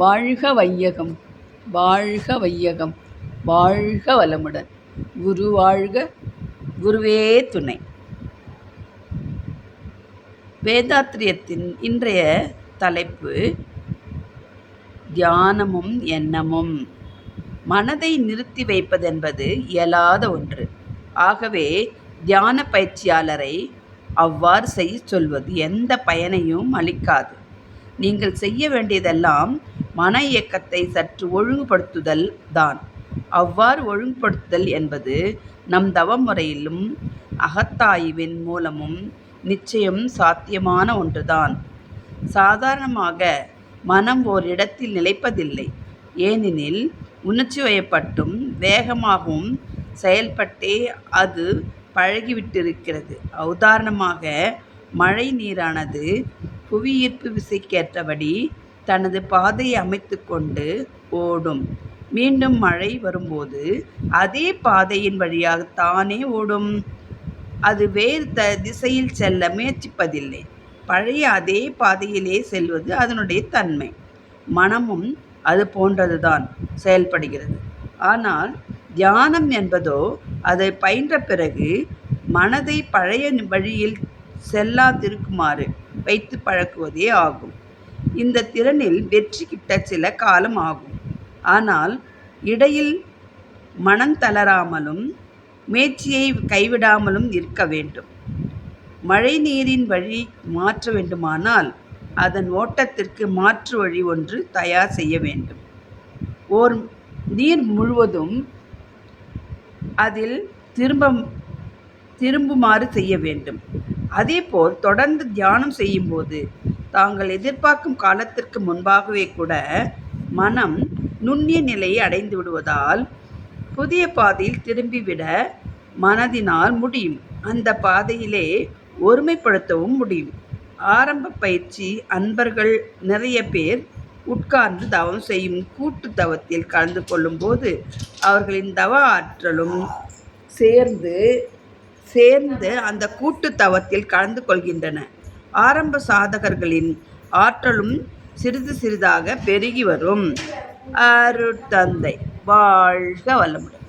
வாழ்க வையகம், வாழ்க வையகம், வாழ்க வளமுடன். குரு வாழ்க, குருவே துணை. வேதாத்திரியத்தின் இன்றைய தலைப்பு தியானமும் எண்ணமும். மனதை நிறுத்தி வைப்பதென்பது இயலாத ஒன்று. ஆகவே தியான பயிற்சியாளரை அவ்வாறு செய்ய சொல்வது எந்த பயனையும் அளிக்காது. நீங்கள் செய்ய வேண்டியதெல்லாம் மன இயக்கத்தை சற்று ஒழுங்குபடுத்துதல் தான். அவ்வாறு ஒழுங்குபடுத்துதல் என்பது நம் தவமுறையிலும் அகத்தாய்வின் மூலமும் நிச்சயம் சாத்தியமான ஒன்றுதான். சாதாரணமாக மனம் ஓரிடத்தில் நிலைப்பதில்லை. ஏனெனில் உணர்ச்சி வயப்பட்டும் வேகமாகவும் செயல்பட்டே அது பழகிவிட்டிருக்கிறது. உதாரணமாக, மழை நீரானது புவியீர்ப்பு விசைக்கேற்றபடி தனது பாதையை அமைத்து கொண்டு ஓடும். மீண்டும் மழை வரும்போது அதே பாதையின் வழியாக தானே ஓடும். அது வேறு திசையில் செல்ல முயற்சிப்பதில்லை. பழைய அதே பாதையிலே செல்வது அதனுடைய தன்மை. மனமும் அது போன்றதுதான் செயல்படுகிறது. ஆனால் தியானம் என்பதோ அதை பயின்ற பிறகு மனதை பழைய வழியில் செல்லாதிருக்குமாறு வைத்து பழக்குவதே ஆகும். இந்த திறனில் வெற்றி கிட்ட சில காலம் ஆகும். ஆனால் இடையில் மனம் தளராமலும் முயற்சியை கைவிடாமலும் இருக்க வேண்டும். மழை நீரின் வழி மாற்ற வேண்டுமானால் அதன் ஓட்டத்திற்கு மாற்று வழி ஒன்று தயார் செய்ய வேண்டும். ஓர் நீர் முழுவதும் அதில் திரும்புமாறு செய்ய வேண்டும். அதேபோல் தொடர்ந்து தியானம் செய்யும்போது தாங்கள் எதிர்பார்க்கும் காலத்திற்கு முன்பாகவே கூட மனம் நுண்ணிய நிலையை அடைந்து விடுவதால் புதிய பாதையில் திரும்பிவிட மனதினால் முடியும். அந்த பாதையிலே ஒருமைப்படுத்தவும் முடியும். ஆரம்ப பயிற்சி அன்பர்கள் நிறைய பேர் உட்கார்ந்து தவம் செய்யும் கூட்டு தவத்தில் கலந்து கொள்ளும்போது அவர்களின் தவ ஆற்றலும் சேர்ந்து அந்த கூட்டு தவத்தில் கலந்து கொள்கின்றன. ஆரம்ப சாதகர்களின் ஆற்றலும் சிறிது சிறிதாக பெருகி வரும். அருட்தந்தை வாழ்க வளமுடன்.